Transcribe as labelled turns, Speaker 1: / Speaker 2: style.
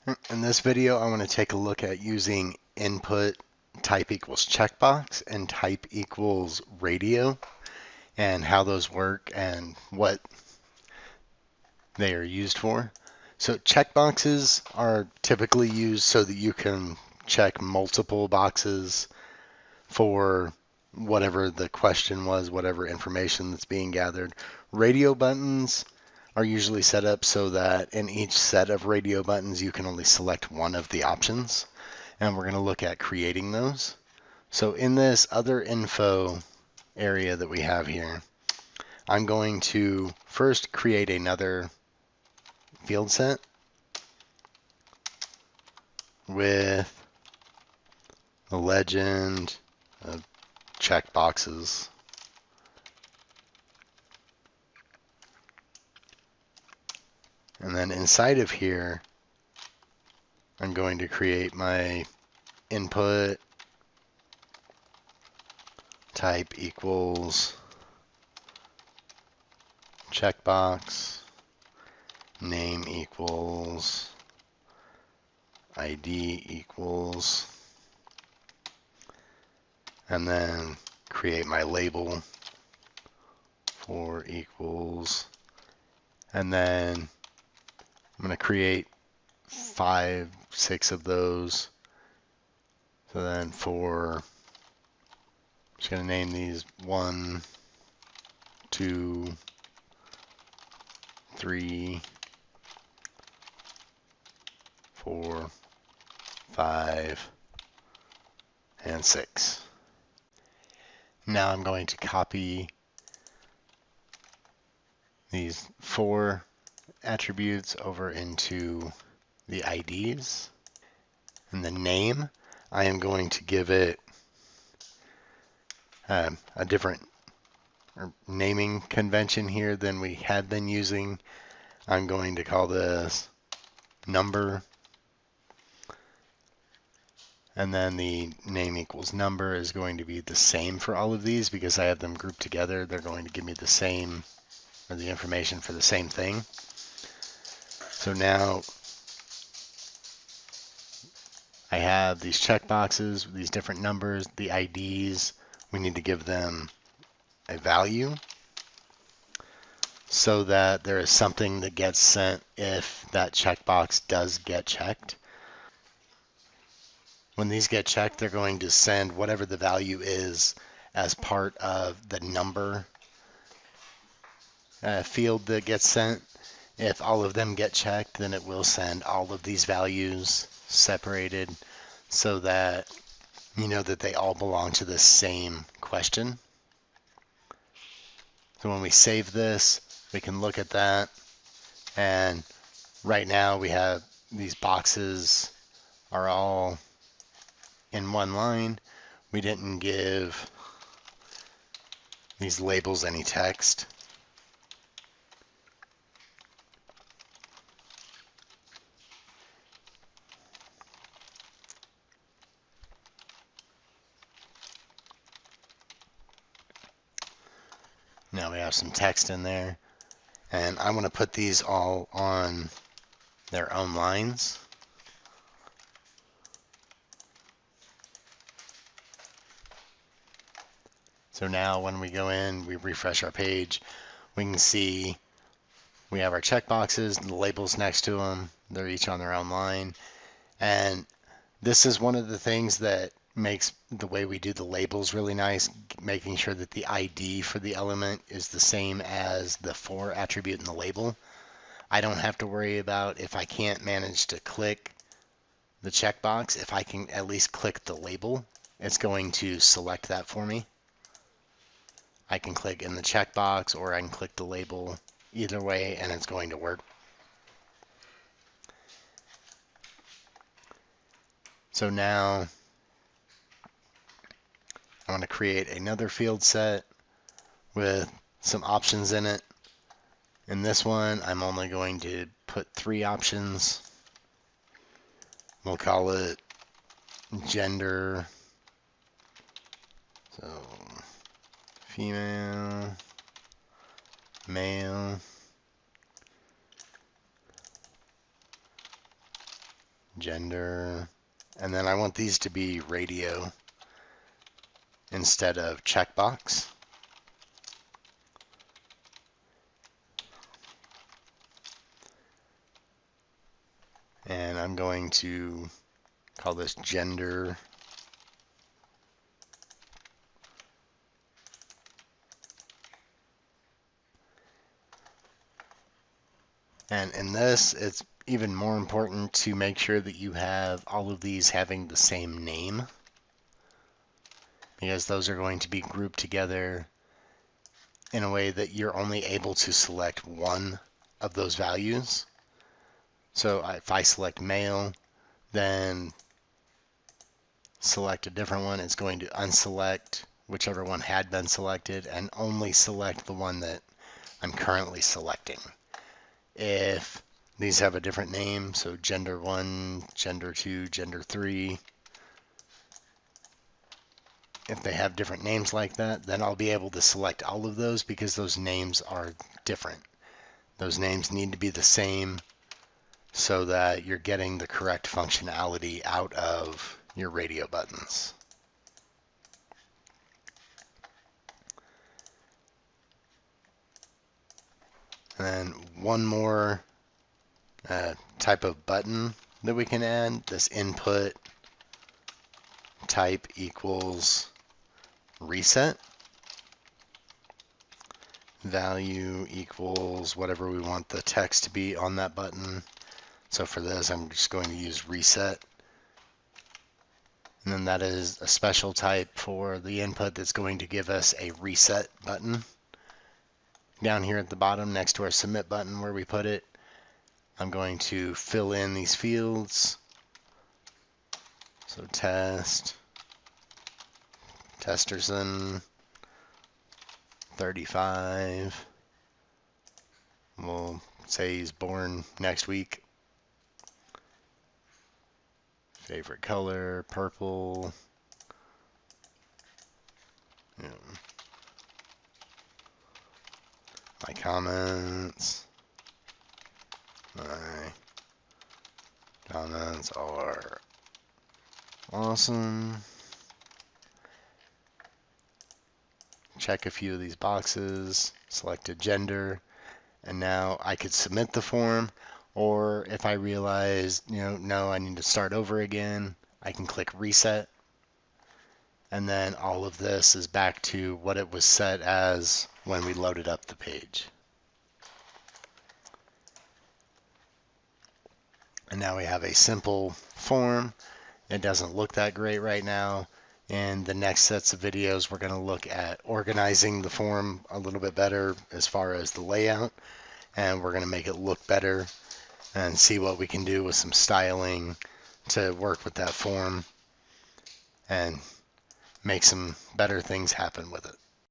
Speaker 1: In this video, I want to take a look at using input type equals checkbox and type equals radio and how those work and what they are used for. So checkboxes are typically used so that you can check multiple boxes for whatever the question was, whatever information that's being gathered. Radio buttons are usually set up so that in each set of radio buttons you can only select one of the options, and we're going to look at creating those. So in this other info area that we have here, I'm going to first create another field set with the legend of checkboxes. And then inside of here, I'm going to create my input type equals checkbox, name equals ID equals, and then create my label for equals, and then I'm going to create 5, 6 of those. So then I'm just going to name these 1, 2, 3, 4, 5, and 6. Now I'm going to copy these 4 attributes over into the IDs. And the name, I am going to give it a different naming convention here than we had been using. I'm going to call this number, and then the name equals number is going to be the same for all of these because I have them grouped together. They're going to give me the same, or the information for the same thing. So now I have these checkboxes, these different numbers, the IDs. We need to give them a value so that there is something that gets sent if that checkbox does get checked. When these get checked, they're going to send whatever the value is as part of the number field that gets sent. If all of them get checked, then it will send all of these values separated so that you know that they all belong to the same question. So when we save this, we can look at that, and right now we have these boxes are all in one line. We didn't give these labels any text. Now we have some text in there, and I want to put these all on their own lines. So now when we go in, we refresh our page, we can see we have our checkboxes and the labels next to them. They're each on their own line. And this is one of the things that makes the way we do the labels really nice, making sure that the ID for the element is the same as the for attribute in the label. I don't have to worry about if I can't manage to click the checkbox. If I can at least click the label, it's going to select that for me. I can click in the checkbox or I can click the label, either way, and it's going to work. So now I want to create another field set with some options in it. In this one, I'm only going to put 3 options. We'll call it gender. So female, male, gender, and then I want these to be radio instead of checkbox. And I'm going to call this gender. And in this, it's even more important to make sure that you have all of these having the same name, because those are going to be grouped together in a way that you're only able to select one of those values. So if I select male, then select a different one, it's going to unselect whichever one had been selected and only select the one that I'm currently selecting. If these have a different name, so gender 1, gender 2, gender 3, if they have different names like that, then I'll be able to select all of those because those names are different. Those names need to be the same so that you're getting the correct functionality out of your radio buttons. And then one more type of button that we can add, this input type equals reset. Value equals whatever we want the text to be on that button. So for this, I'm just going to use reset. And then that is a special type for the input that's going to give us a reset button. Down here at the bottom next to our submit button where we put it, I'm going to fill in these fields. So Testerson 35. We'll say he's born next week. Favorite color, purple. Yeah. My comments. My comments are awesome. Check a few of these boxes, select a gender, and now I could submit the form, or if I realize, no, I need to start over again, I can click reset, and then all of this is back to what it was set as when we loaded up the page. And now we have a simple form. It doesn't look that great right now. In the next sets of videos, we're going to look at organizing the form a little bit better as far as the layout, and we're going to make it look better and see what we can do with some styling to work with that form and make some better things happen with it.